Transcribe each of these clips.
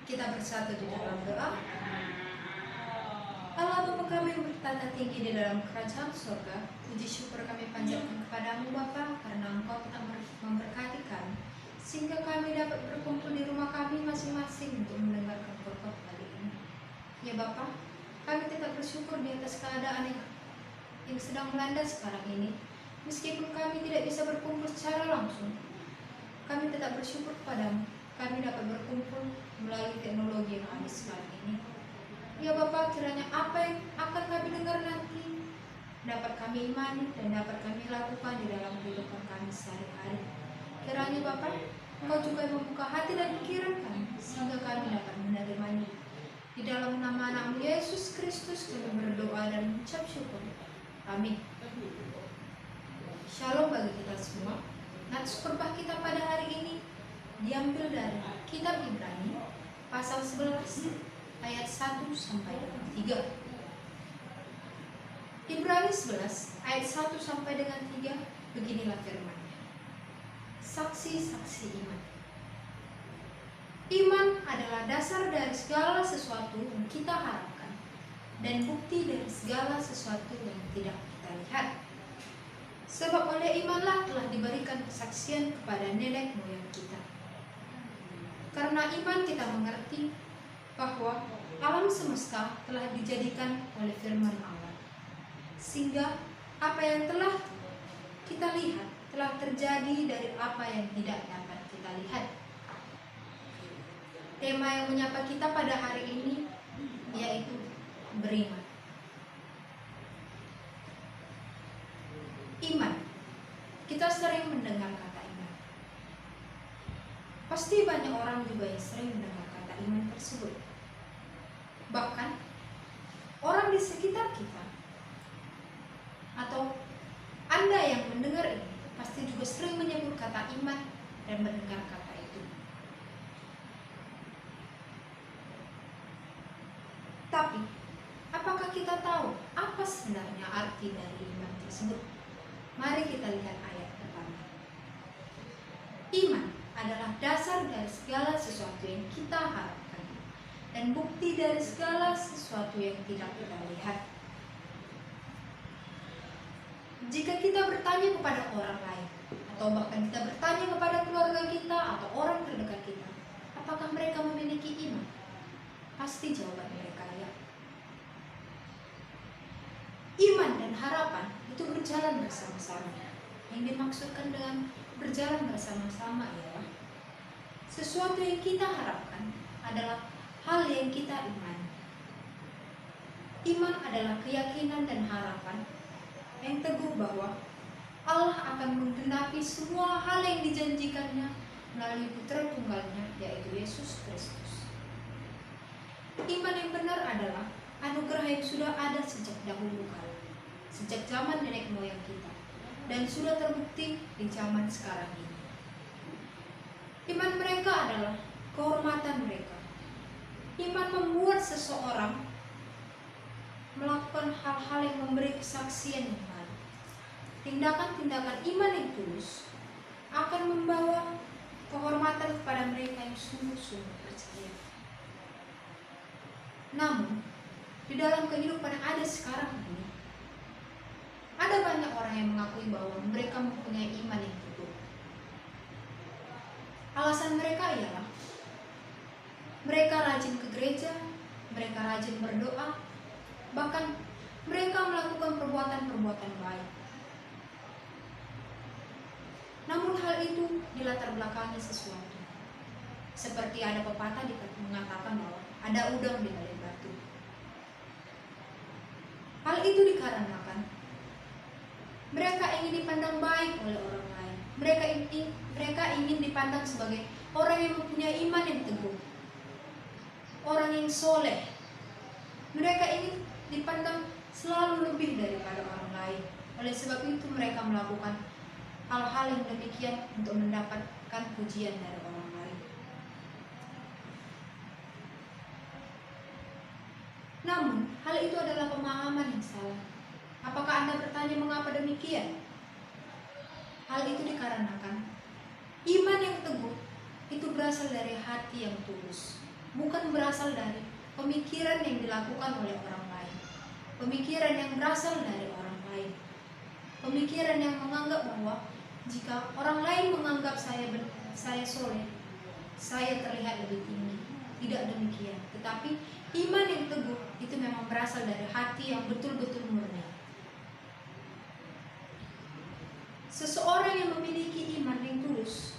Kita bersatu di dalam doa. Allah Bapa kami yang bertata tinggi di dalam kerajaan surga, puji syukur kami panjatkan kepadamu Bapa, karena Engkau telah memberkati kami, sehingga kami dapat berkumpul di rumah kami masing-masing untuk mendengarkan khotbah kali ini. Ya Bapa, kami tetap bersyukur di atas keadaan yang sedang melanda sekarang ini. Meskipun kami tidak bisa berkumpul secara langsung, kami tetap bersyukur kepadamu. Kami dapat berkumpul melalui teknologi yang ada sekarang ini. Ya Bapa, kiranya apa yang akan kami dengar nanti dapat kami imani dan dapat kami lakukan di dalam kehidupan kami sehari-hari. Kiranya Bapa, Engkau juga membuka hati dan pikiran kami, sehingga kami dapat menerimanya. Di dalam nama Anakmu Yesus Kristus kami berdoa dan mengucap syukur. Amin. Shalom bagi kita semua. Nats khotbah kita pada hari ini diambil dari kitab Ibrani pasal 11 ayat 1 sampai 3. Ibrani 11 ayat 1 sampai dengan 3, beginilah firman-Nya. Saksi-saksi iman. Iman adalah dasar dari segala sesuatu yang kita harapkan dan bukti dari segala sesuatu yang tidak kita lihat. Sebab oleh imanlah telah diberikan kesaksian kepada nenek moyang kita. Karena iman kita mengerti bahwa alam semesta telah dijadikan oleh firman Allah, sehingga apa yang telah kita lihat telah terjadi dari apa yang tidak dapat kita lihat. Tema yang menyapa kita pada hari ini yaitu beriman. Iman. Kita sering mendengar kata iman. Pasti banyak orang juga yang sering mendengar kata iman tersebut. Bahkan orang di sekitar kita atau Anda yang mendengar ini pasti juga sering menyebut kata iman dan mendengar kata itu. Tapi apakah kita tahu apa sebenarnya arti dari iman tersebut? Mari kita lihat ayat pertama. Iman adalah dasar dari segala sesuatu yang kita harapkan dan bukti dari segala sesuatu yang tidak kita lihat. Jika kita bertanya kepada orang lain, atau bahkan kita bertanya kepada keluarga kita atau orang terdekat kita, apakah mereka memiliki iman? Pasti jawaban mereka ya. Iman dan harapan itu berjalan bersama-sama. Yang dimaksudkan dengan berjalan bersama-sama ialah sesuatu yang kita harapkan adalah hal yang kita imani. Iman adalah keyakinan dan harapan yang teguh bahwa Allah akan menggenapi semua hal yang dijanjikannya melalui Putra Tunggalnya, yaitu Yesus Kristus. Iman yang benar adalah anugerah yang sudah ada sejak dahulu kala, sejak zaman nenek moyang kita, dan sudah terbukti di zaman sekarang ini. Iman mereka adalah kehormatan mereka. Iman membuat seseorang melakukan hal-hal yang memberi kesaksian yang baik. Tindakan-tindakan iman yang tulus akan membawa kehormatan kepada mereka yang sungguh-sungguh percaya. Namun, di dalam kehidupan yang ada sekarang ini, ada banyak orang yang mengakui bahwa mereka mempunyai iman yang teguh. Alasan mereka ialah mereka rajin ke gereja, mereka rajin berdoa, bahkan mereka melakukan perbuatan-perbuatan baik. Namun hal itu dilatar belakangi sesuatu. Seperti ada pepatah mengatakan bahwa ada udang di balik batu. Hal itu dikarenakan mereka ingin dipandang baik oleh orang lain. Mereka ingin dipandang sebagai orang yang mempunyai iman yang teguh, orang yang soleh. Mereka ingin dipandang selalu lebih daripada orang lain. Oleh sebab itu mereka melakukan hal-hal yang demikian untuk mendapatkan pujian dari orang lain. Namun, hal itu adalah pemahaman yang salah. Apakah Anda bertanya mengapa demikian? Hal itu dikarenakan iman yang teguh itu berasal dari hati yang tulus. bukan berasal dari pemikiran yang dilakukan oleh orang lain, pemikiran yang berasal dari orang lain, pemikiran yang menganggap bahwa jika orang lain menganggap saya soleh, saya terlihat lebih tinggi. Tidak demikian, tetapi iman yang teguh itu memang berasal dari hati yang betul-betul murni. Seseorang yang memiliki iman yang tulus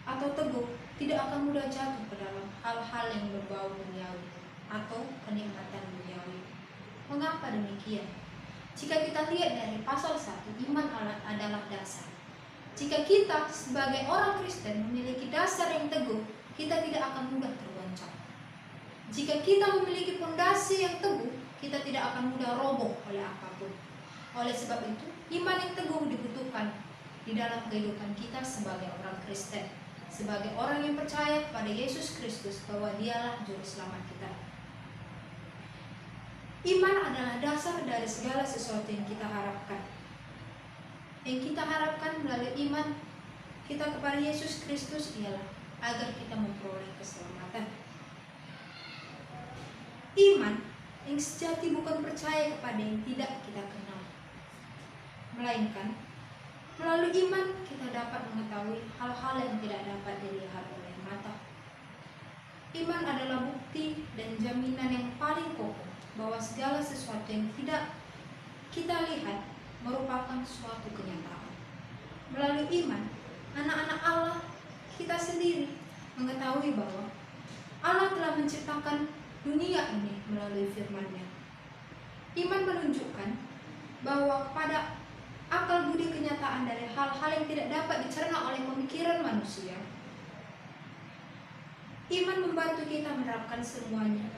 atau teguh tidak akan mudah jatuh ke dalam hal-hal yang berbau duniawi atau kenikmatan duniawi. Mengapa demikian? Jika kita lihat dari pasal 1, iman adalah dasar. Jika kita sebagai orang Kristen memiliki dasar yang teguh, kita tidak akan mudah tergoncang. Jika kita memiliki fondasi yang teguh, kita tidak akan mudah roboh oleh apapun. Oleh sebab itu, iman yang teguh dibutuhkan di dalam kehidupan kita sebagai orang Kristen, sebagai orang yang percaya kepada Yesus Kristus bahwa Dialah juru selamat kita. Iman adalah dasar dari segala sesuatu yang kita harapkan. Yang kita harapkan melalui iman kita kepada Yesus Kristus ialah agar kita memperoleh keselamatan. Iman yang sejati bukan percaya kepada yang tidak kita kenal, melainkan melalui iman kita dapat mengetahui hal-hal yang tidak dapat dilihat oleh mata. Iman adalah bukti dan jaminan yang paling kokoh bahwa segala sesuatu yang tidak kita lihat merupakan suatu kenyataan. Melalui iman, anak-anak Allah, kita sendiri mengetahui bahwa Allah telah menciptakan dunia ini melalui firman-Nya. Iman menunjukkan bahwa kepada akal budi kenyataan dari hal-hal yang tidak dapat dicerna oleh pemikiran manusia, iman membantu kita menerapkan semuanya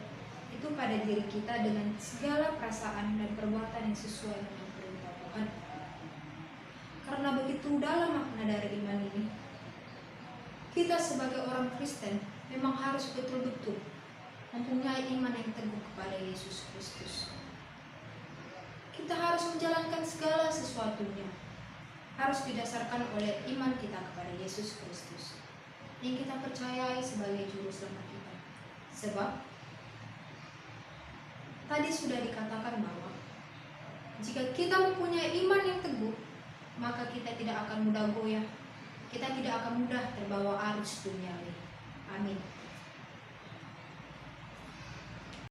itu pada diri kita dengan segala perasaan dan perbuatan yang sesuai dengan perintah Tuhan. Karena begitu dalam makna dari iman ini, kita sebagai orang Kristen memang harus betul-betul mempunyai iman yang teguh kepada Yesus Kristus. Kita harus menjalankan segala sesuatunya harus didasarkan oleh iman kita kepada Yesus Kristus yang kita percayai sebagai juru selamat kita. Sebab tadi sudah dikatakan bahwa jika kita mempunyai iman yang teguh, maka kita tidak akan mudah goyah, kita tidak akan mudah terbawa arus duniawi. Amin.